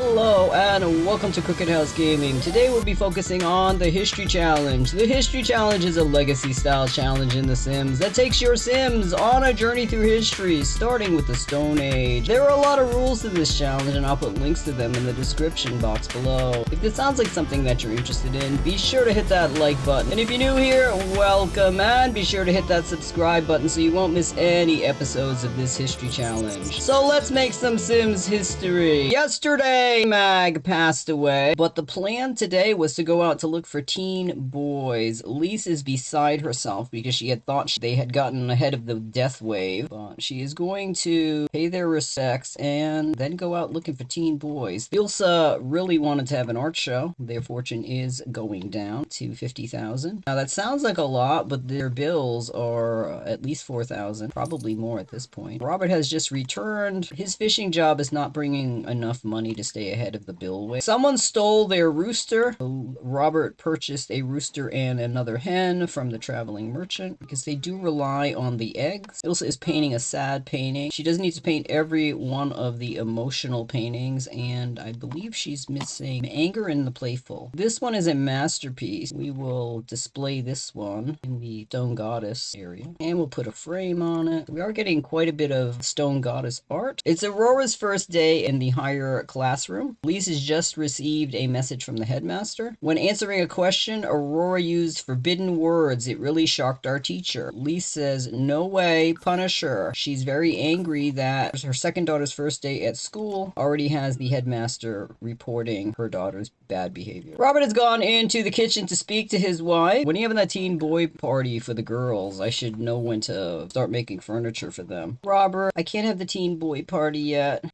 Hello and welcome to Crooked House Gaming. Today we'll be focusing on the History Challenge. The History Challenge is a legacy style challenge in The Sims that takes your Sims on a journey through history, starting with the Stone Age. There are a lot of rules to this challenge and I'll put links to them in the description box below. If this sounds like something that you're interested in, be sure to hit that like button. And if you're new here, welcome, and be sure to hit that subscribe button so you won't miss any episodes of this History Challenge. So let's make some Sims history. Yesterday, Mag passed away, but the plan today was to go out to look for teen boys. Lise is beside herself because she had thought they had gotten ahead of the death wave, but she is going to pay their respects and then go out looking for teen boys. Ilsa really wanted to have an art show. Their fortune is going down to 50,000. Now that sounds like a lot, but their bills are at least 4,000, probably more at this point. Robert has just returned. His fishing job is not bringing enough money to stay ahead of the bill wave. Someone stole their rooster. Robert purchased a rooster and another hen from the traveling merchant because they do rely on the eggs. Ilsa is painting a sad painting. She doesn't need to paint every one of the emotional paintings, and I believe she's missing anger and the playful. This one is a masterpiece. We will display this one in the Stone Goddess area, and we'll put a frame on it. We are getting quite a bit of Stone Goddess art. It's Aurora's first day in the higher classroom. Lise has just received a message from the headmaster. When answering a question, Aurora used forbidden words. It really shocked our teacher. Lise says, "No way, punish her." She's very angry that her second daughter's first day at school already has the headmaster reporting her daughter's bad behavior. Robert has gone into the kitchen to speak to his wife. When are you having that teen boy party for the girls? I should know when to start making furniture for them. Robert, I can't have the teen boy party yet.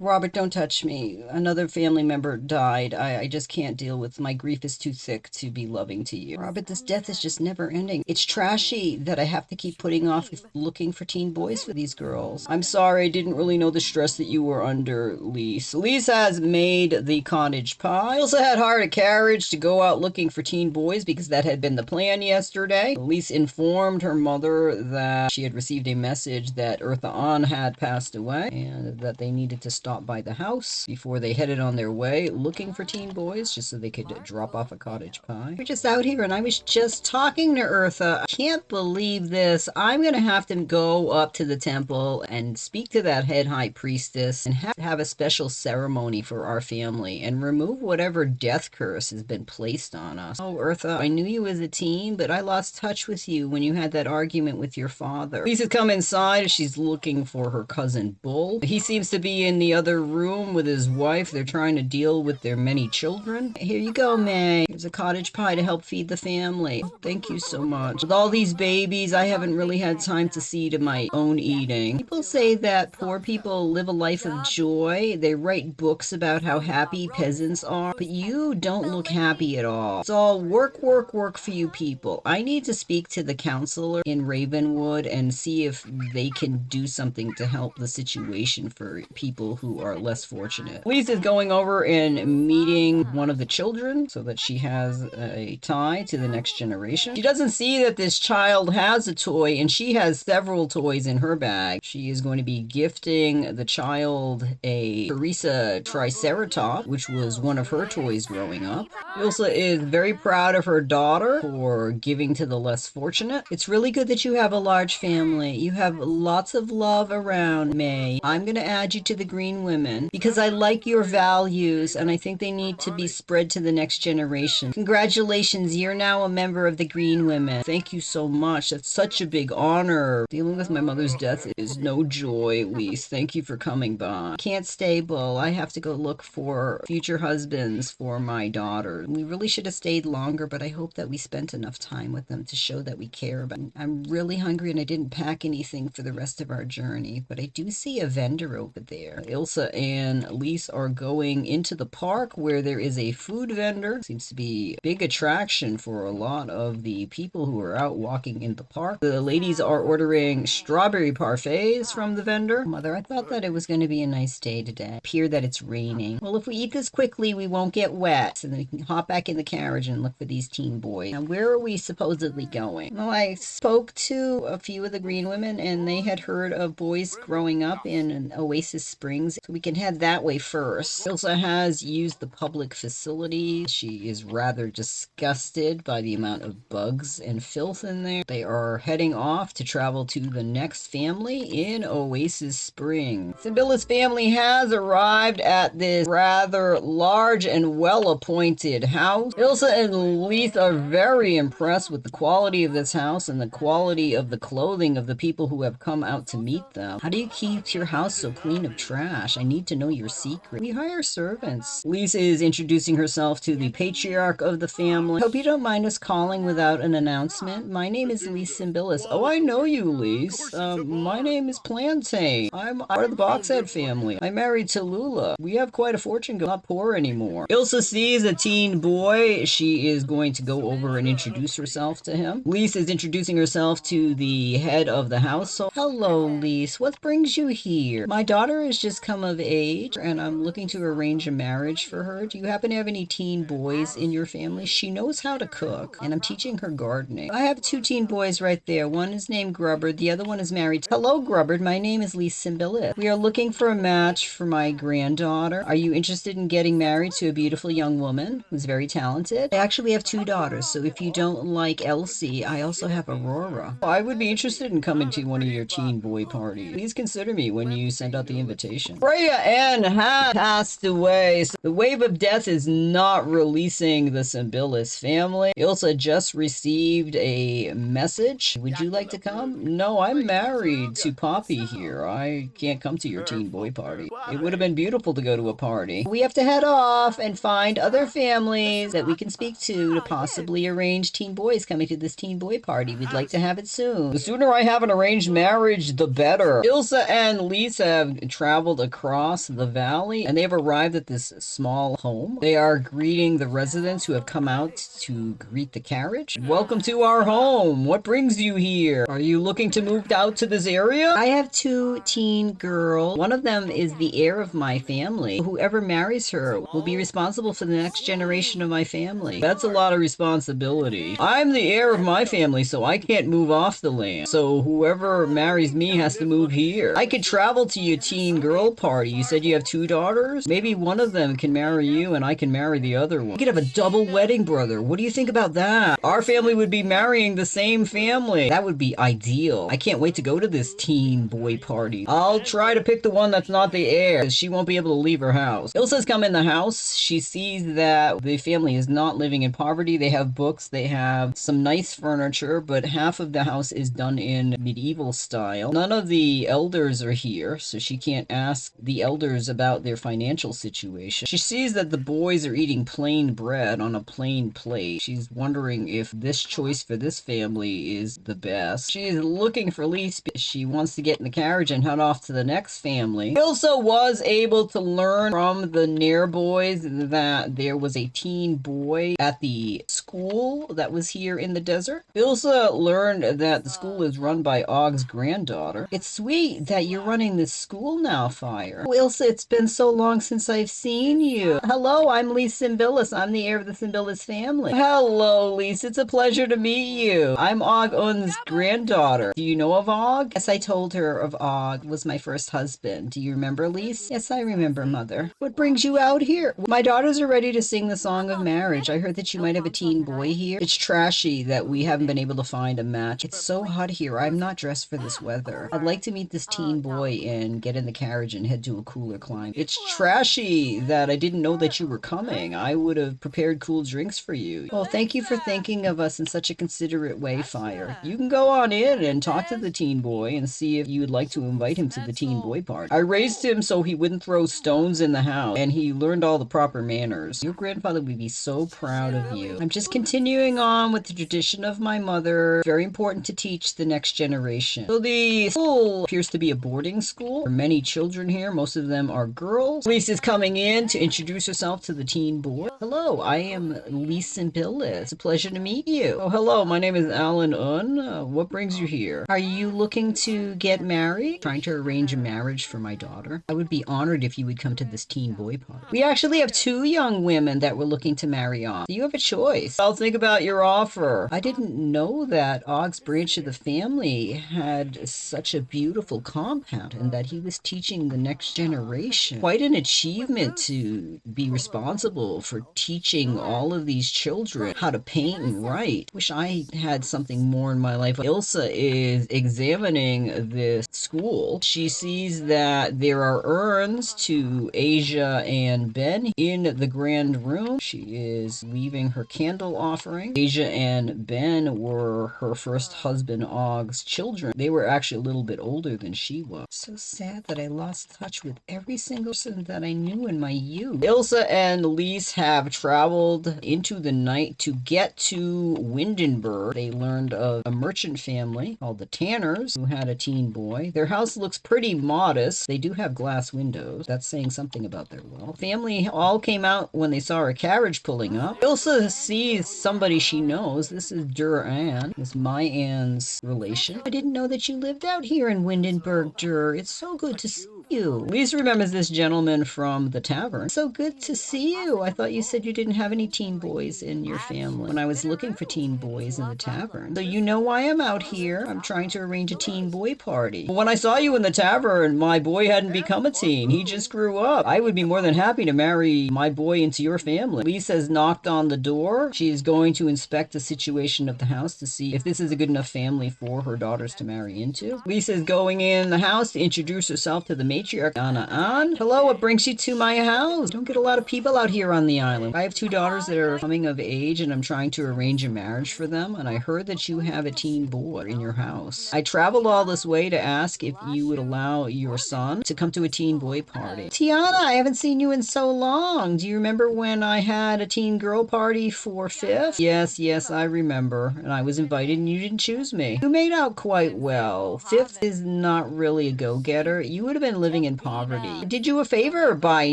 Robert, don't touch me. Another family member died. I just can't deal with my grief is too thick to be loving to you. Robert, this death is just never ending. It's trashy that I have to keep putting off looking for teen boys for these girls. I'm sorry, I didn't really know the stress that you were under, Lise. Lise has made the cottage pie. I also had hired a carriage to go out looking for teen boys because that had been the plan yesterday. Lise informed her mother that she had received a message that Eartha Ann had passed away and that they needed to stop by the house before they headed on their way looking for teen boys just so they could drop off a cottage pie. We're just out here and I was just talking to Eartha. I can't believe this. I'm gonna have to go up to the temple and speak to that head high priestess and have a special ceremony for our family and remove whatever death curse has been placed on us. Oh, Eartha, I knew you as a teen, but I lost touch with you when you had that argument with your father. Lisa's come inside. She's looking for her cousin Bull. He seems to be in the other room with his wife. They're trying to deal with their many children. Here you go, May. Here's a cottage pie to help feed the family. Thank you so much. With all these babies, I haven't really had time to see to my own eating. People say that poor people live a life of joy. They write books about how happy peasants are, but you don't look happy at all. It's all work, work, work for you people. I need to speak to the counselor in Ravenwood and see if they can do something to help the situation for people who are less fortunate. Lise is going over and meeting one of the children so that she has a tie to the next generation. She doesn't see that this child has a toy and she has several toys in her bag. She is going to be gifting the child a Teresa Triceratops, which was one of her toys growing up. Ilsa is very proud of her daughter for giving to the less fortunate. It's really good that you have a large family. You have lots of love around, May. I'm going to add you to the Green Women because I like your values and I think they need to be spread to the next generation. Congratulations, you're now a member of the Green Women. Thank you so much. That's such a big honor. Dealing with my mother's death is no joy, Lise. Thank you for coming by. Can't stay, Bull. I have to go look for future husbands for my daughter. We really should have stayed longer, but I hope that we spent enough time with them to show that we care about them. I'm really hungry and I didn't pack anything for the rest of our journey, but I do see a vendor over there. Ilsa and Lise are going into the park where there is a food vendor. Seems to be a big attraction for a lot of the people who are out walking in the park. The ladies are ordering strawberry parfaits from the vendor. Mother, I thought that it was going to be a nice day today. Appear that it's raining. Well, if we eat this quickly, we won't get wet. So then we can hop back in the carriage and look for these teen boys. Now, where are we supposedly going? Well, I spoke to a few of the Green Women and they had heard of boys growing up in Oasis Springs. So we can head that way first. Ilsa has used the public facility. She is rather disgusted by the amount of bugs and filth in there. They are heading off to travel to the next family in Oasis Spring. Simbilis Family has arrived at this rather large and well-appointed house. Ilsa and Lise are very impressed with the quality of this house and the quality of the clothing of the people who have come out to meet them. How do you keep your house so clean of trash? I need to know your secret. We hire servants. Lise is introducing herself to the patriarch of the family. Hope you don't mind us calling without an announcement. My name is Lise Simbilis. Oh, I know you, Lise. My name is Plantain. I'm part of the Boxhead family. I'm married to Lula. We have quite a fortune, not poor anymore. Ilsa sees a teen boy. She is going to go over and introduce herself to him. Lise is introducing herself to the head of the household. Hello, Lise. What brings you here? My daughter has just come of age, and I'm looking to arrange a marriage for her. Do you happen to have any teen boys in your family? She knows how to cook, and I'm teaching her gardening. I have 2 teen boys right there. One is named Grubbard. The other one is married. Hello, Grubbard. My name is Lise Simbilis. We are looking for a match for my granddaughter. Are you interested in getting married to a beautiful young woman who's very talented? I actually have 2 daughters, so if you don't like Elsie, I also have Aurora. I would be interested in coming to one of your teen boy parties. Please consider me when you send out the invitation. Freya Ann has passed away. So the wave of death is not releasing the Simbilis family. Ilsa just received a message. Would you like to come? No, I'm married to Poppy here. I can't come to your teen boy party. It would have been beautiful to go to a party. We have to head off and find other families that we can speak to possibly arrange teen boys coming to this teen boy party. We'd like to have it soon. The sooner I have an arranged marriage, the better. Ilsa and Lise have traveled across the valley, and they've arrived at this small home. They are greeting the residents who have come out to greet the carriage. Welcome to our home. What brings you here? Are you looking to move out to this area? I have 2 teen girls. One of them is the heir of my family. Whoever marries her will be responsible for the next generation of my family. That's a lot of responsibility. I'm the heir of my family, so I can't move off the land. So whoever marries me has to move here. I could travel to your teen girl party. You said you have 2 daughters? Maybe one of them can marry you and I can marry the other one. We could have a double wedding, brother. What do you think about that? Our family would be marrying the same family. That would be ideal. I can't wait to go to this teen boy party. I'll try to pick the one that's not the heir, because she won't be able to leave her house. Ilsa's come in the house. She sees that the family is not living in poverty. They have books. They have some nice furniture, but half of the house is done in medieval style. None of the elders are here, so she can't ask the elders about their financial situation. She sees that the boys are eating plain bread on a plain plate. She's wondering if this choice for this family is the best. She's looking for Lise. She wants to get in the carriage and head off to the next family. Ilsa was able to learn from the Nair boys that there was a teen boy at the school that was here in the desert. Ilsa learned that the school is run by Og's granddaughter. It's sweet that you're running this school now, Fire. Oh, Ilsa, it's been so long since I've seen you. Hello, I'm Lise Simbilis. I'm the heir of the Simbilis family. Hello, Lise. It's a pleasure to meet you. I'm Og Un's granddaughter. Do you know of Og? Yes, I told her of Og. Was my first husband. Do you remember, Lise? Yes, I remember, Mother. What brings you out here? My daughters are ready to sing the song of marriage. I heard that you might have a teen boy here. It's trashy that we haven't been able to find a match. It's so hot here. I'm not dressed for this weather. I'd like to meet this teen boy and get in the carriage and head to a cooler climate. It's trashy that I didn't know that you were coming. I would have prepared cool drinks for you. Well, thank you for thinking of us in such a considerate way, Fire. You can go on in and talk to the teen boy and see if you would like to invite him to the teen boy party. I raised him so he wouldn't throw stones in the house, and he learned all the proper manners. Your grandfather would be so proud of you. I'm just continuing on with the tradition of my mother. Very important to teach the next generation. So the school appears to be a boarding school. There are many children here. Most of them are girls. Lise is coming in to introduce herself to the teen boy. Hello, I am Lise Simbilis. It's a pleasure to meet you. Oh, hello, my name is Alan Un. What brings you here? Are you looking to get married? Trying to arrange a marriage for my daughter. I would be honored if you would come to this teen boy party. We actually have 2 young women that we're looking to marry off. You have a choice. I'll think about your offer. I didn't know that Og's branch of the family had such a beautiful compound and that he was teaching the next generation. education. Quite an achievement to be responsible for teaching all of these children how to paint and write. Wish I had something more in my life. Ilsa is examining this school. She sees that there are urns to Asia and Ben in the grand room. She is leaving her candle offering. Asia and Ben were her first husband Og's children. They were actually a little bit older than she was. So sad that I lost touch with every single person that I knew in my youth. Ilsa and Lise have traveled into the night to get to Windenburg. They learned of a merchant family called the Tanners who had a teen boy. Their house looks pretty modest. They do have glass windows. That's saying something about their wealth. Family all came out when they saw a carriage pulling up. Ilsa sees somebody she knows. This is Anne. This is my Anne's relation. I didn't know that you lived out here in Windenburg, It's so good to see you. Lise remembers this gentleman from the tavern. So good to see you. I thought you said you didn't have any teen boys in your family when I was looking for teen boys in the tavern. So you know why I'm out here. I'm trying to arrange a teen boy party. When I saw you in the tavern, my boy hadn't become a teen. He just grew up. I would be more than happy to marry my boy into your family. Lise has knocked on the door. She is going to inspect the situation of the house to see if this is a good enough family for her daughters to marry into. Lise is going in the house to introduce herself to the matriarch, Anne. Hello, what brings you to my house? Don't get a lot of people out here on the island. I have 2 daughters that are coming of age and I'm trying to arrange a marriage for them, and I heard that you have a teen boy in your house. I traveled all this way to ask if you would allow your son to come to a teen boy party. Tiana, I haven't seen you in so long. Do you remember when I had a teen girl party for 5th? Yes, I remember. And I was invited and you didn't choose me. You made out quite well. 5th is not really a go-getter. You would have been living in poverty. I did you a favor by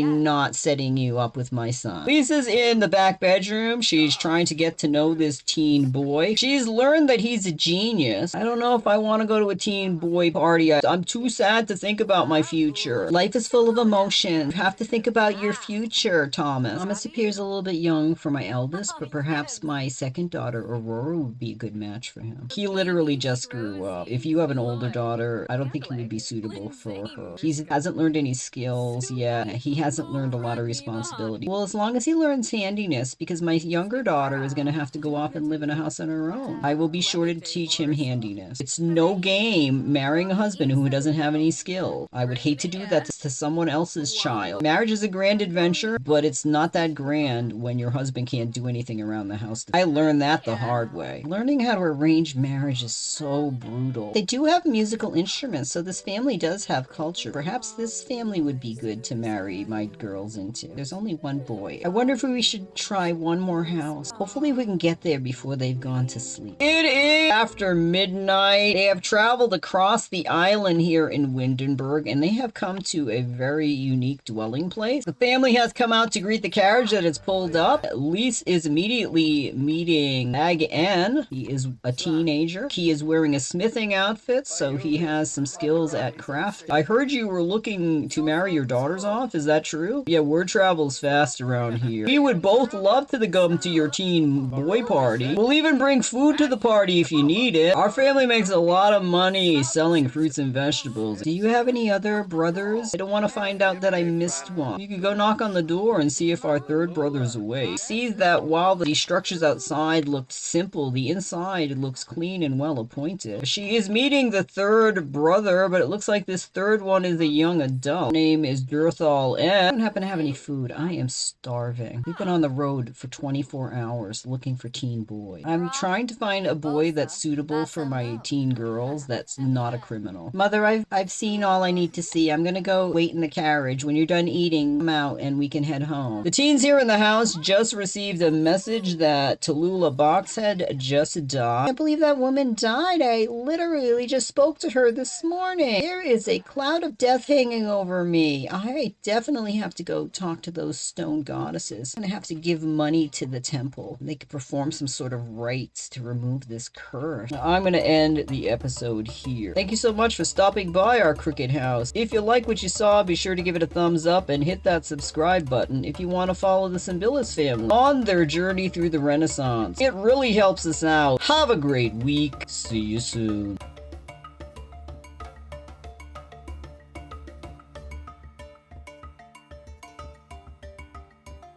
not setting you up with my son. Lisa's in the back bedroom. She's trying to get to know this teen boy. She's learned that he's a genius. I don't know if I want to go to a teen boy party. I'm too sad to think about my future. Life is full of emotion. You have to think about your future, Thomas. Thomas appears a little bit young for my eldest, but perhaps my second daughter, Aurora, would be a good match for him. He literally just grew up. If you have an older daughter, I don't think he would be suitable for her. He hasn't learned any skills yet. He hasn't learned a lot of responsibility. Well, as long as he learns handiness, because my younger daughter is going to have to go off and live in a house on her own. I will be sure to teach him handiness. It's no game marrying a husband who doesn't have any skill. I would hate to do that to someone else's child. Marriage is a grand adventure, but it's not that grand when your husband can't do anything around the house. I learned that the hard way. Learning how to arrange marriage is so brutal. They do have musical instruments, so this family does have culture. Perhaps this family would be good to marry my girls into. There's only one boy. I wonder if we should try one more house. Hopefully we can get there before they've gone to sleep. It is after midnight. They have traveled across the island here in Windenburg, and they have come to a very unique dwelling place. The family has come out to greet the carriage that has pulled up. Lise is immediately meeting Anne. He is a teenager. He is wearing a smithing outfit, so he has some skills at craft. I heard you were looking to marry your daughters off. Is that true? Yeah, word travels fast around here. We would both love to come to your teen boy party. We'll even bring food to the party if you need it. Our family makes a lot of money selling fruits and vegetables. Do you have any other brothers? I don't want to find out that I missed one. You could go knock on the door and see if our third brother's awake. See that while the structures outside looked simple, the inside looks clean and well appointed. She is meeting the third brother, but it looks like this third one is a young adult. Her name is Durthal N. I don't happen to have any food. I am starving. We've been on the road for 24 hours looking for teen boys. I'm trying to find a boy that's suitable for my teen girls that's not a criminal. Mother, I've seen all I need to see. I'm gonna go wait in the carriage. When you're done eating, come out and we can head home. The teens here in the house just received a message that Tallulah Boxhead just died. I can't believe that woman died. I literally just spoke to her this morning. There is a cloud of death hanging over me. I definitely have to go talk to those stone goddesses. I'm gonna have to give money to the temple. They could perform some sort of rites to remove this curse. Now, I'm gonna end the episode here. Thank you so much for stopping by our Crooked House. If you like what you saw, be sure to give it a thumbs up and hit that subscribe button if you want to follow the Simbilis family on their journey through the Renaissance. It really helps us out. Have a great week. See you soon.